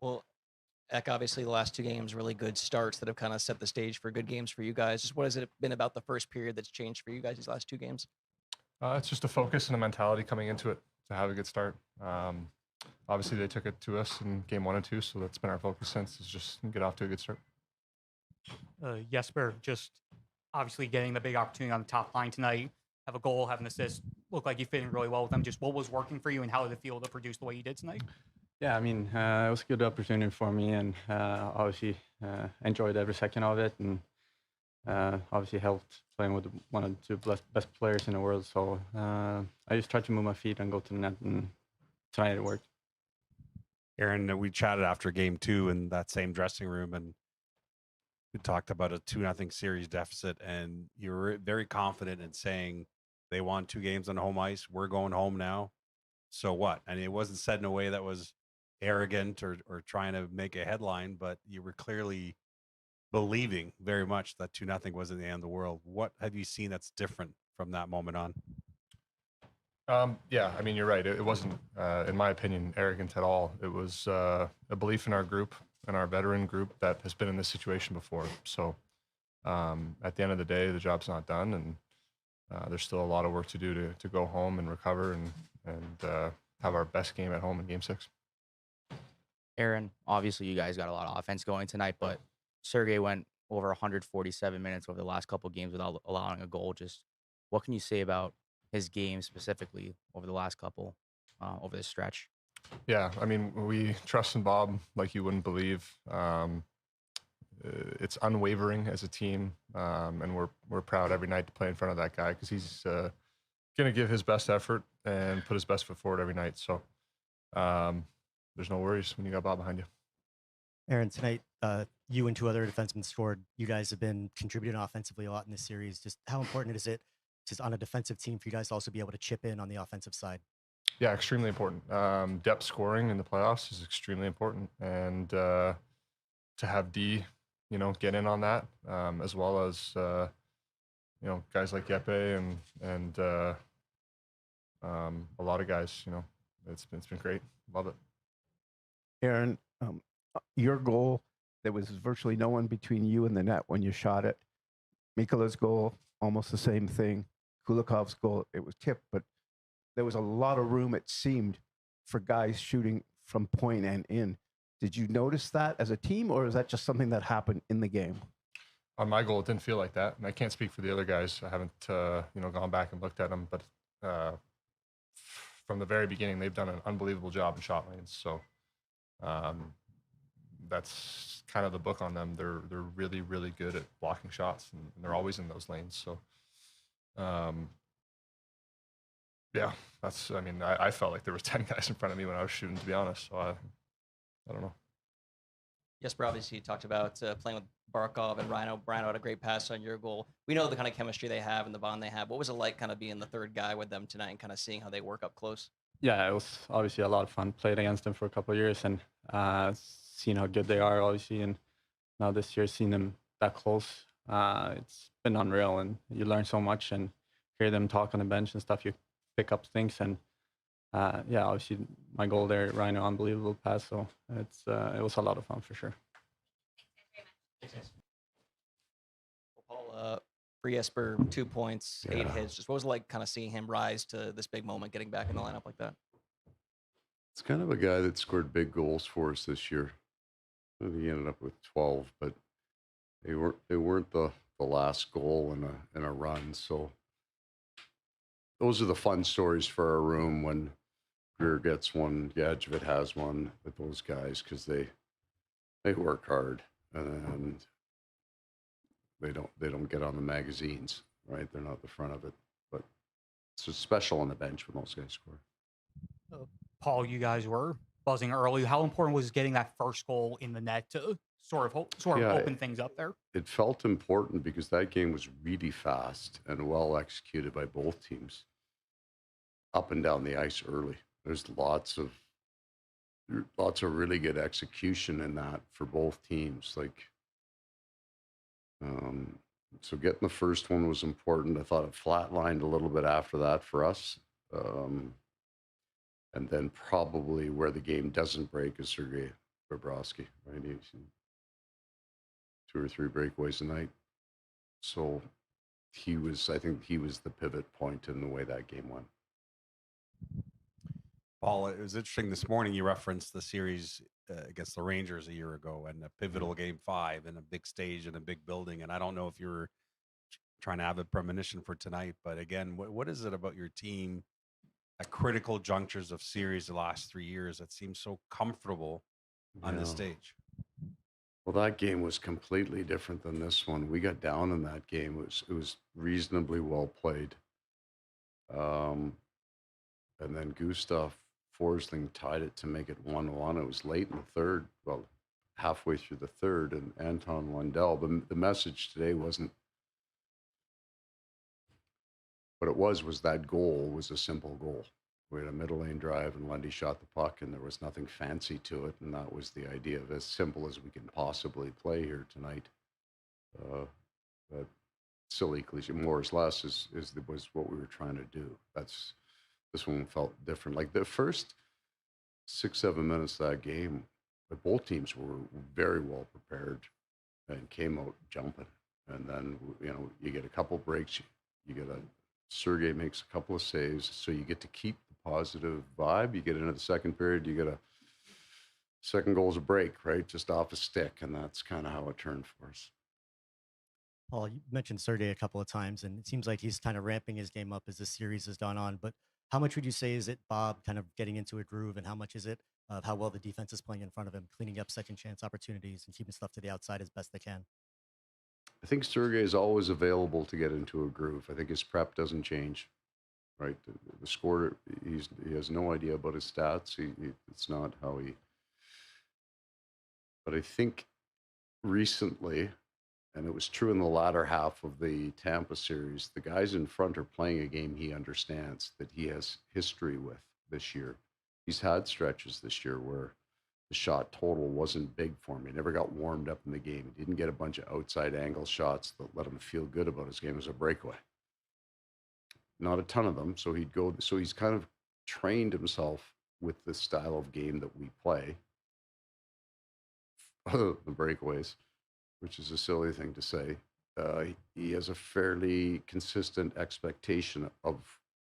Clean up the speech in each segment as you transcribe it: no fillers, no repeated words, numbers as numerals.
Well, Eck, obviously the last two games really good starts that have kind of set the stage for good games for you guys. Just what has it been about the first period that's changed for you guys these last two games? It's just a focus and a mentality coming into it to have a good start. Obviously, they took it to us in game 1 and 2, so that's been our focus since, is just get off to a good start. Jesper, just obviously getting the big opportunity on the top line tonight, have a goal, have an assist, look like you fit in really well with them. Just what was working for you and how did it feel to produce the way you did tonight? Yeah, I mean, it was a good opportunity for me, and obviously enjoyed every second of it, and obviously helped playing with one of the two best players in the world. So I just tried to move my feet and go to the net, and tonight it worked. Aaron, we chatted after game 2 in that same dressing room, and we talked about a 2-0 series deficit, and you were very confident in saying they won 2 games on home ice. We're going home now. So what? And it wasn't said in a way that was arrogant or trying to make a headline, but you were clearly believing very much that 2-0 wasn't the end of the world. What have you seen that's different from that moment on? Yeah, I mean, you're right. It wasn't, in my opinion, arrogant at all. It was a belief in our group and our veteran group that has been in this situation before. So at the end of the day, the job's not done, and there's still a lot of work to do to go home and recover and have our best game at home in Game 6. Aaron, obviously you guys got a lot of offense going tonight, but Sergey went over 147 minutes over the last couple of games without allowing a goal. Just what can you say about his game specifically over the last couple, over this stretch? Yeah, I mean, we trust in Bob like you wouldn't believe. It's unwavering as a team, and we're proud every night to play in front of that guy because he's going to give his best effort and put his best foot forward every night. So there's no worries when you got Bob behind you. Aaron, tonight, you and two other defensemen scored. You guys have been contributing offensively a lot in this series. Just how important is it, just on a defensive team, for you guys to also be able to chip in on the offensive side? Yeah, extremely important. Depth scoring in the playoffs is extremely important, and to have D, get in on that, as well as guys like Yepe and a lot of guys. It's been great. Love it. Aaron, your goal, there was virtually no one between you and the net when you shot it. Mikola's goal, almost the same thing. Kulikov's goal, it was tipped, but there was a lot of room, it seemed, for guys shooting from point and in. Did you notice that as a team, or is that just something that happened in the game? On my goal, it didn't feel like that, and I can't speak for the other guys. I haven't, gone back and looked at them, but from the very beginning, they've done an unbelievable job in shot lanes. So that's kind of the book on them. They're really, really good at blocking shots, and they're always in those lanes. So, yeah, I felt like there was 10 guys in front of me when I was shooting, to be honest. So I don't know. Jesper, obviously, you talked about playing with Barkov and Rhino. Rhino had a great pass on your goal. We know the kind of chemistry they have and the bond they have. What was it like kind of being the third guy with them tonight and kind of seeing how they work up close? Yeah, it was obviously a lot of fun. Played against them for a couple of years and seen how good they are, obviously. And now this year, seeing them that close, it's been unreal. And you learn so much and hear them talk on the bench and stuff. You pick up things. And yeah, obviously, my goal there, Rhino, unbelievable pass. So it was a lot of fun for sure. Well, Paul, for Jesper, 2 points, 8 hits. Just what was it like kind of seeing him rise to this big moment, getting back in the lineup like that? It's kind of a guy that scored big goals for us this year. He ended up with 12, but they weren't the last goal in a run. So those are the fun stories for our room when Greer gets one, Gadjevit has one with those guys, because they work hard and they don't get on the magazines, right? They're not the front of it, but it's just special on the bench when those guys score. Paul, you guys were buzzing early. How important was getting that first goal in the net to sort of open things up there? It felt important because that game was really fast and well executed by both teams, up and down the ice early. There's lots of really good execution in that for both teams. So getting the first one was important. I thought it flatlined a little bit after that for us. And then probably where the game doesn't break is Sergey Bobrovsky, right? He's 2 or 3 breakaways a night. So I think he was the pivot point in the way that game went. Paul, it was interesting this morning. You referenced the series against the Rangers a year ago and a pivotal game 5 and a big stage in a big building. And I don't know if you were trying to have a premonition for tonight, but again, what is it about your team at critical junctures of series the last 3 years that seems so comfortable on this stage? Well, that game was completely different than this one. We got down in that game. It was reasonably well played. And then Gustav Forsling tied it to make it 1-1. It was late in the third, well, halfway through the third, and Anton Lundell. The message today wasn't what it was that goal was a simple goal. We had a middle lane drive, and Lundy shot the puck, and there was nothing fancy to it, and that was the idea of as simple as we can possibly play here tonight. But silly cliche, more is less, was what we were trying to do. This one felt different. Like the first 6-7 minutes of that game, both teams were very well prepared and came out jumping. And then you get a couple breaks, Sergei makes a couple of saves, so you get to keep the positive vibe. You get into the second period, you get a second goal's a break, right? Just off a stick, and that's kind of how it turned for us. Paul, you mentioned Sergey a couple of times, and it seems like he's kind of ramping his game up as the series has gone on. But how much would you say is it Bob kind of getting into a groove, and how much is it of how well the defense is playing in front of him, cleaning up second chance opportunities and keeping stuff to the outside as best they can? I think Sergei is always available to get into a groove. I think his prep doesn't change, right? The scorer, he has no idea about his stats. It's not how he. But I think recently, and it was true in the latter half of the Tampa series, the guys in front are playing a game he understands, that he has history with this year. He's had stretches this year where the shot total wasn't big for him. He never got warmed up in the game. He didn't get a bunch of outside angle shots that let him feel good about his game as a breakaway. Not a ton of them. So he's kind of trained himself with the style of game that we play, the breakaways, which is a silly thing to say. He has a fairly consistent expectation of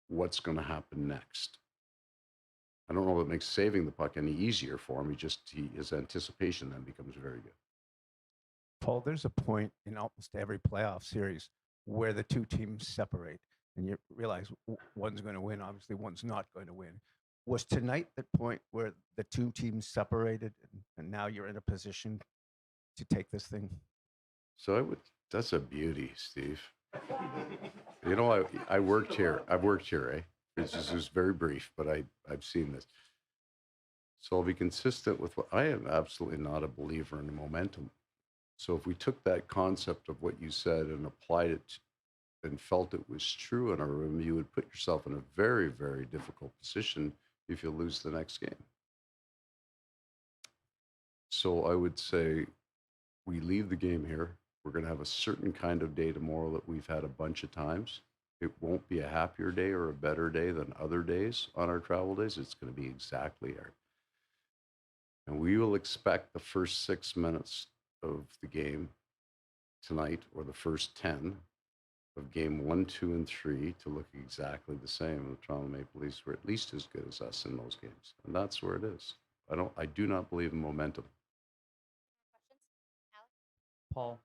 what's going to happen next. I don't know if it makes saving the puck any easier for him. His anticipation then becomes very good. Paul, there's a point in almost every playoff series where the two teams separate, and you realize one's going to win. Obviously, one's not going to win. Was tonight the point where the two teams separated, and now you're in a position to take this thing? So that's a beauty, Steve. I worked here. I've worked here, eh? This is very brief, but I've seen this. So I'll be consistent with what I am absolutely not a believer in momentum. So if we took that concept of what you said and applied it and felt it was true in our room, you would put yourself in a very, very difficult position if you lose the next game. So I would say we leave the game here. We're going to have a certain kind of day tomorrow that we've had a bunch of times. It won't be a happier day or a better day than other days on our travel days. It's going to be exactly our. And we will expect the first 6 minutes of the game tonight, or the first 10 of game 1, 2, and 3 to look exactly the same. The Toronto Maple Leafs were at least as good as us in those games. And that's where it is. I do not believe in momentum. Paul,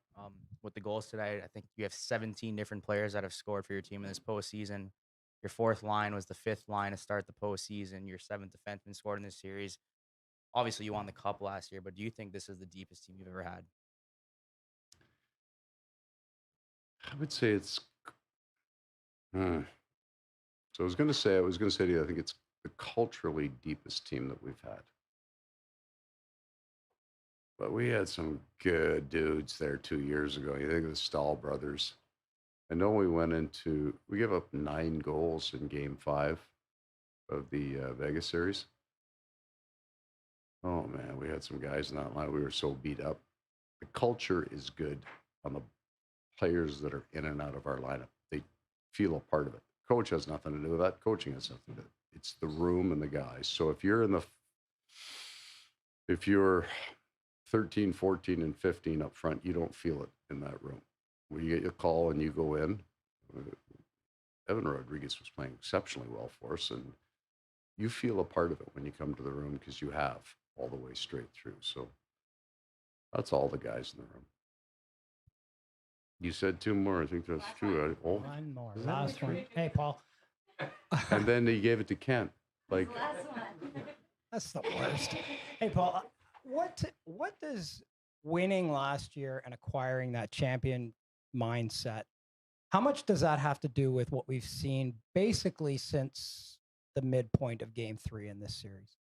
with the goals today, I think you have 17 different players that have scored for your team in this postseason. Your fourth line was the fifth line to start the postseason. Your seventh defenseman scored in this series. Obviously, you won the cup last year, but do you think this is the deepest team you've ever had? I would say it's. So I was going to say to you, I think it's the culturally deepest team that we've had. But we had some good dudes there 2 years ago. You think of the Stahl brothers. I know we gave up 9 goals in game 5 of the Vegas series. Oh man, we had some guys in that line. We were so beat up. The culture is good on the players that are in and out of our lineup. They feel a part of it. Coach has nothing to do with that. Coaching has nothing to do with it. It's the room and the guys. So if you're in the If you're 13, 14, and 15 up front, you don't feel it in that room. When you get your call and you go in, Evan Rodriguez was playing exceptionally well for us, and you feel a part of it when you come to the room because you have all the way straight through. So that's all the guys in the room. You said two more. I think that's two. Oh, one more. Last one. Hey, Paul. and then he gave it to Kent. Like, That's the worst. Hey, Paul, what does winning last year and acquiring that champion mindset, how much does that have to do with what we've seen basically since the midpoint of Game 3 in this series?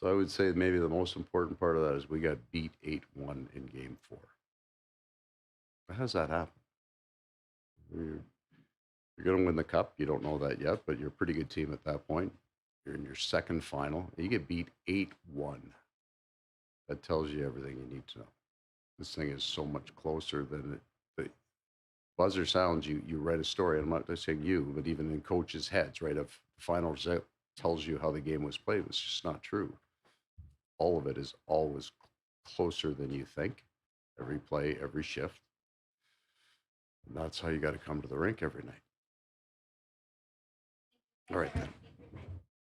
so I would say maybe the most important part of that is we got beat 8-1 in Game 4. How does that happen? You're going to win the cup. You don't know that yet, but you're a pretty good team at that point. You're in your second final. You get beat 8-1. That tells you everything you need to know. This thing is so much closer than the buzzer sounds. You read a story. I'm not just saying you, but even in coaches' heads, right? Of the final result tells you how the game was played. It's just not true. All of it is always closer than you think. Every play, every shift. And that's how you got to come to the rink every night. All right, then.